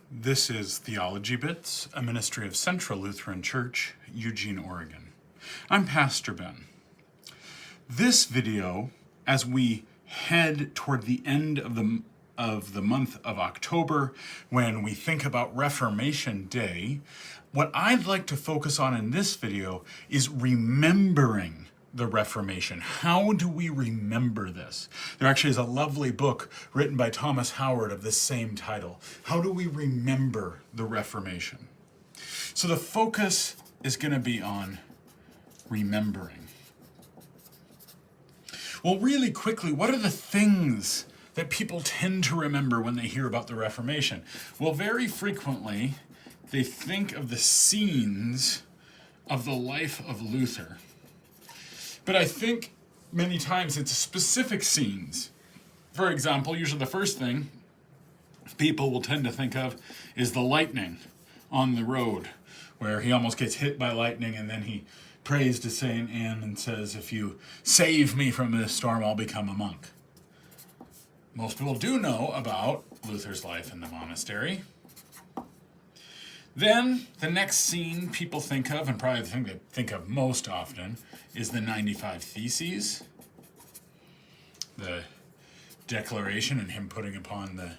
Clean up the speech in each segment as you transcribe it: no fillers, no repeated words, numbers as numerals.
This is Theology Bits, a ministry of Central Lutheran Church, Eugene, Oregon. I'm Pastor Ben. This video, as we head toward the end of the month of October, when we think about Reformation Day, what I'd like to focus on in this video is remembering the Reformation. How do we remember this? There actually is a lovely book written by Thomas Howard of the same title. How do we remember the Reformation? So the focus is going to be on remembering. Well, really quickly, what are the things that people tend to remember when they hear about the Reformation? Well, very frequently, they think of the scenes of the life of Luther. But I think many times it's specific scenes. For example, usually the first thing people will tend to think of is the lightning on the road, where he almost gets hit by lightning and then he prays to Saint Anne and says, "If you save me from this storm, I'll become a monk." Most people do know about Luther's life in the monastery. Then, the next scene people think of, and probably the thing they think of most often, is the 95 Theses. The declaration and him putting upon the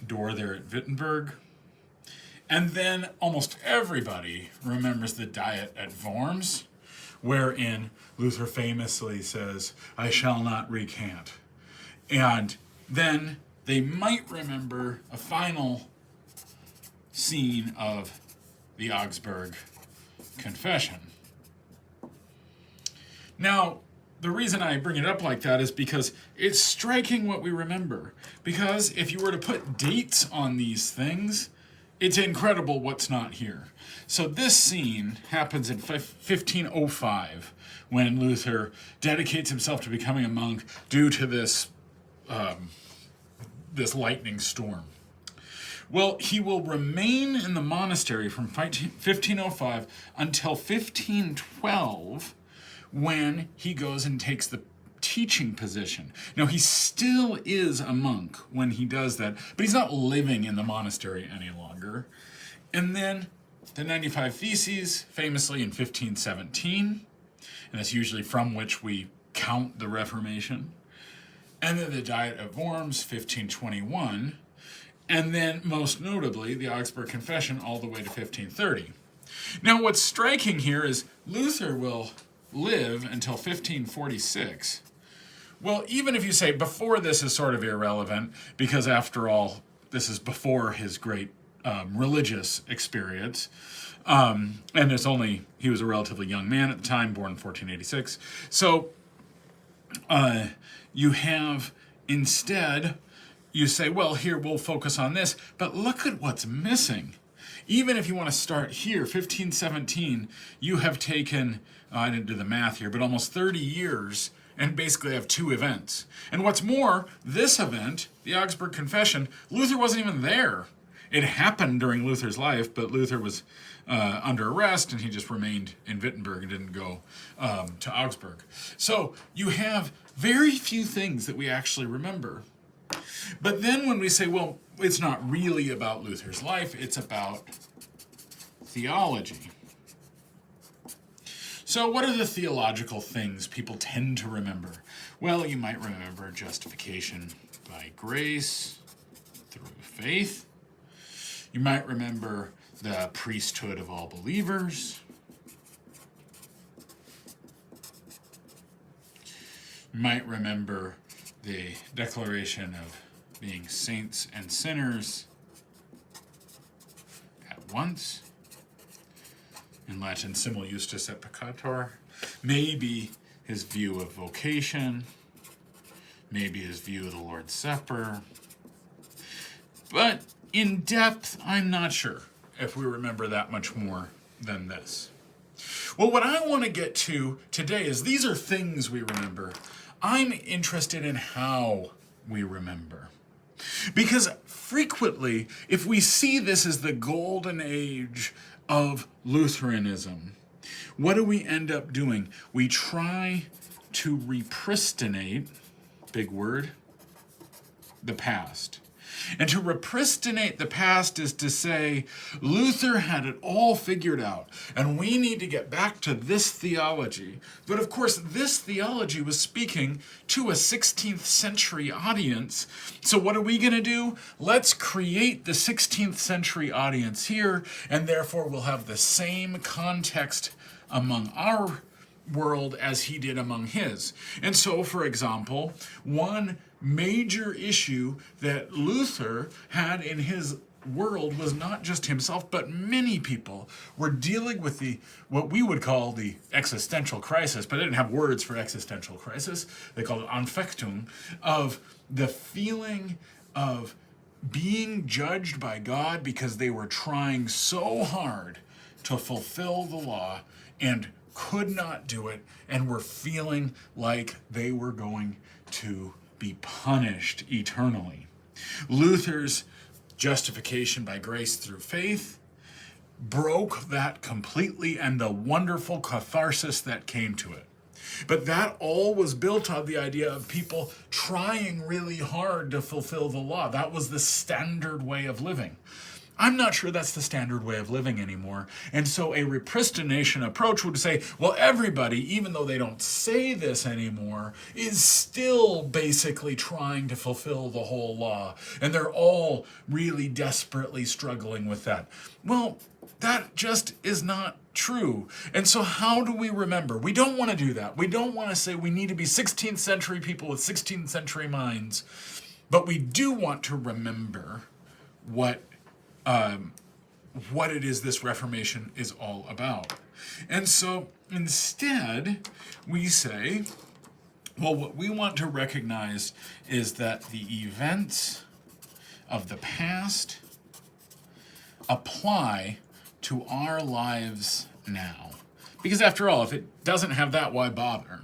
door there at Wittenberg. And then almost everybody remembers the Diet at Worms, wherein Luther famously says, "I shall not recant." And then they might remember a final scene of the Augsburg Confession. Now, the reason I bring it up like that is because it's striking what we remember. Because if you were to put dates on these things, it's incredible what's not here. So this scene happens in 1505, when Luther dedicates himself to becoming a monk due to this lightning storm. Well, he will remain in the monastery from 1505 until 1512, when he goes and takes the teaching position. Now, he still is a monk when he does that, but he's not living in the monastery any longer. And then the 95 Theses, famously in 1517, and that's usually from which we count the Reformation. And then the Diet of Worms, 1521, and then, most notably, the Augsburg Confession all the way to 1530. Now, what's striking here is Luther will live until 1546. Well, even if you say before this is sort of irrelevant, because after all, this is before his great religious experience, and he was a relatively young man at the time, born in 1486. So, you have instead... You say, well, here, we'll focus on this, but look at what's missing. Even if you want to start here, 1517, you have taken, I didn't do the math here, but almost 30 years and basically have two events. And what's more, this event, the Augsburg Confession, Luther wasn't even there. It happened during Luther's life, but Luther was under arrest and he just remained in Wittenberg and didn't go to Augsburg. So you have very few things that we actually remember. But then when we say, well, it's not really about Luther's life, it's about theology. So what are the theological things people tend to remember? Well, you might remember justification by grace through faith. You might remember the priesthood of all believers. You might remember the declaration of being saints and sinners at once. In Latin, simul justus et peccator. Maybe his view of vocation. Maybe his view of the Lord's Supper. But in depth, I'm not sure if we remember that much more than this. Well, what I want to get to today is these are things we remember. I'm interested in how we remember. Because frequently, if we see this as the golden age of Lutheranism, what do we end up doing? We try to repristinate, big word, the past. And to repristinate the past is to say, Luther had it all figured out, and we need to get back to this theology. But of course, this theology was speaking to a 16th century audience. So what are we going to do? Let's create the 16th century audience here, and therefore we'll have the same context among our world as he did among his. And so, for example, one major issue that Luther had in his world was not just himself, but many people were dealing with what we would call the existential crisis, but they didn't have words for existential crisis. They called it Anfechtung, of the feeling of being judged by God because they were trying so hard to fulfill the law and could not do it, and were feeling like they were going to be punished eternally. Luther's justification by grace through faith broke that completely, and the wonderful catharsis that came to it. But that all was built on the idea of people trying really hard to fulfill the law. That was the standard way of living. I'm not sure that's the standard way of living anymore. And so a repristination approach would say, well, everybody, even though they don't say this anymore, is still basically trying to fulfill the whole law. And they're all really desperately struggling with that. Well, that just is not true. And so how do we remember? We don't want to do that. We don't want to say we need to be 16th century people with 16th century minds. But we do want to remember what it is this Reformation is all about. And so instead, we say, well, what we want to recognize is that the events of the past apply to our lives now. Because after all, if it doesn't have that, why bother?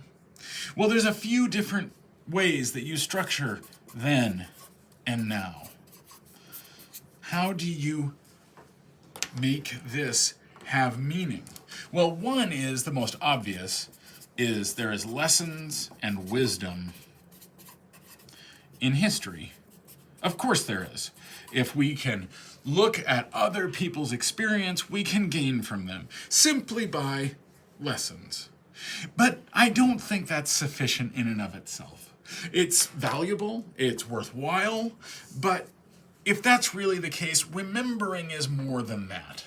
Well, there's a few different ways that you structure then and now. How do you make this have meaning? Well, one is, the most obvious, is there is lessons and wisdom in history. Of course there is. If we can look at other people's experience, we can gain from them simply by lessons. But I don't think that's sufficient in and of itself. It's valuable, it's worthwhile, but if that's really the case, remembering is more than that.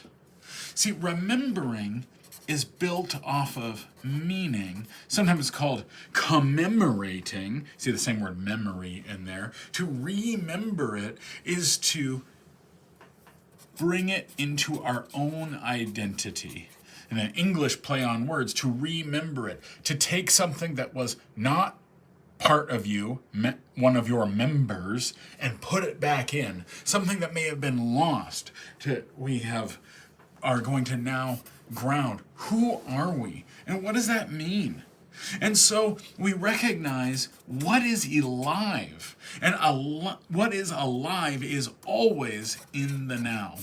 See, remembering is built off of meaning. Sometimes it's called commemorating. See the same word memory in there. To remember it is to bring it into our own identity. In an English play on words, to remember it. To take something that was not part of you, one of your members, and put it back in. Something that may have been lost. Are going to now ground. Who are we? And what does that mean? And so we recognize what is alive. And what is alive is always in the now.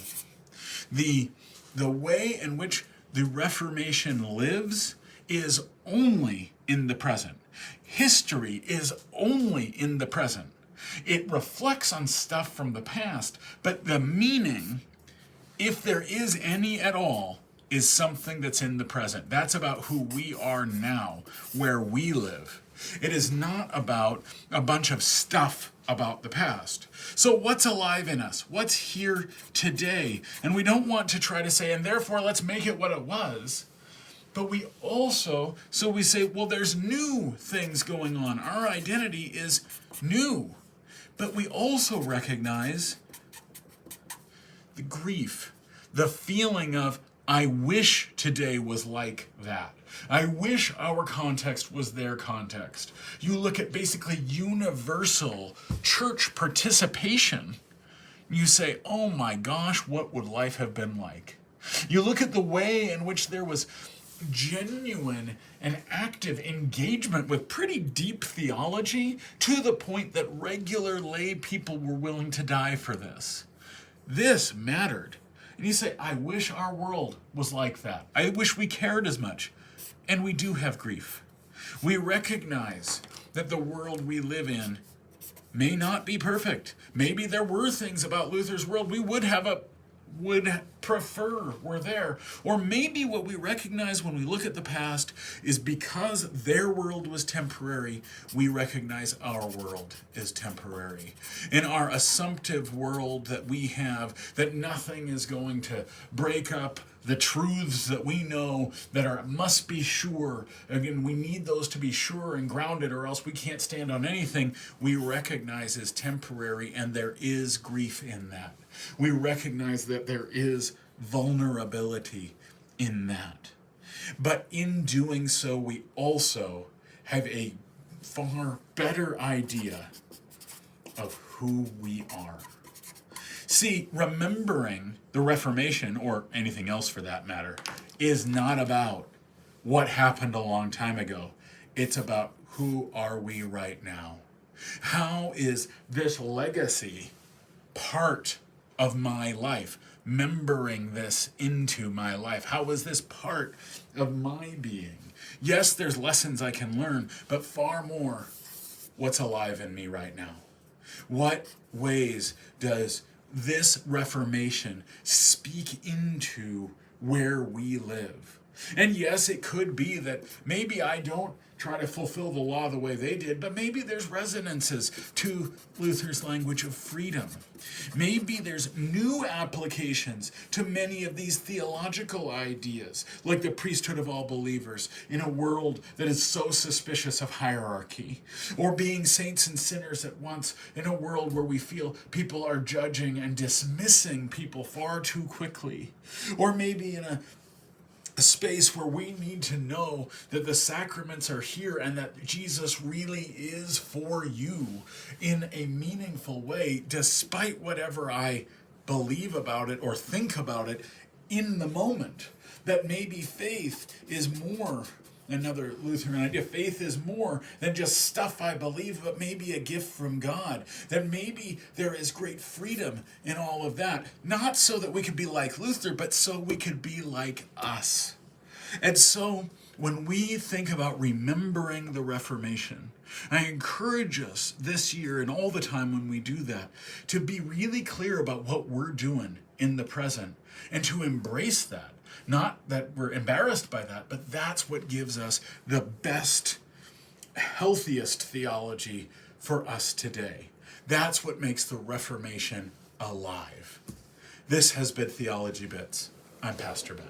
The way in which the Reformation lives is only in the present. History is only in the present. It reflects on stuff from the past, but the meaning, if there is any at all, is something that's in the present. That's about who we are now, where we live. It is not about a bunch of stuff about the past. So what's alive in us? What's here today? And we don't want to try to say, and therefore let's make it what it was. But we also, so we say, well, there's new things going on. Our identity is new. But we also recognize the grief, the feeling of, I wish today was like that. I wish our context was their context. You look at basically universal church participation, you say, oh my gosh, what would life have been like? You look at the way in which there was genuine and active engagement with pretty deep theology to the point that regular lay people were willing to die for this. This mattered. And you say, I wish our world was like that. I wish we cared as much. And we do have grief. We recognize that the world we live in may not be perfect. Maybe there were things about Luther's world we would prefer were there. Or maybe what we recognize when we look at the past is because their world was temporary, we recognize our world is temporary. In our assumptive world that we have, that nothing is going to break up the truths that we know that must be sure. Again, we need those to be sure and grounded, or else we can't stand on anything. We recognize as temporary, and there is grief in that. We recognize that there is vulnerability in that. But in doing so, we also have a far better idea of who we are. See, remembering the Reformation, or anything else for that matter, is not about what happened a long time ago. It's about who are we right now. How is this legacy part of my life? Membering this into my life. How is this part of my being? Yes, there's lessons I can learn, but far more, what's alive in me right now? What ways does this Reformation speak into where we live? And yes, it could be that maybe I don't try to fulfill the law the way they did, but maybe there's resonances to Luther's language of freedom. Maybe there's new applications to many of these theological ideas, like the priesthood of all believers in a world that is so suspicious of hierarchy, or being saints and sinners at once in a world where we feel people are judging and dismissing people far too quickly, or maybe in a space where we need to know that the sacraments are here and that Jesus really is for you in a meaningful way, despite whatever I believe about it or think about it in the moment. That maybe faith is more, another Lutheran idea, faith is more than just stuff I believe, but maybe a gift from God. That maybe there is great freedom in all of that. Not so that we could be like Luther, but so we could be like us. And so when we think about remembering the Reformation, I encourage us this year and all the time when we do that to be really clear about what we're doing in the present and to embrace that. Not that we're embarrassed by that, but that's what gives us the best, healthiest theology for us today. That's what makes the Reformation alive. This has been Theology Bits. I'm Pastor Ben.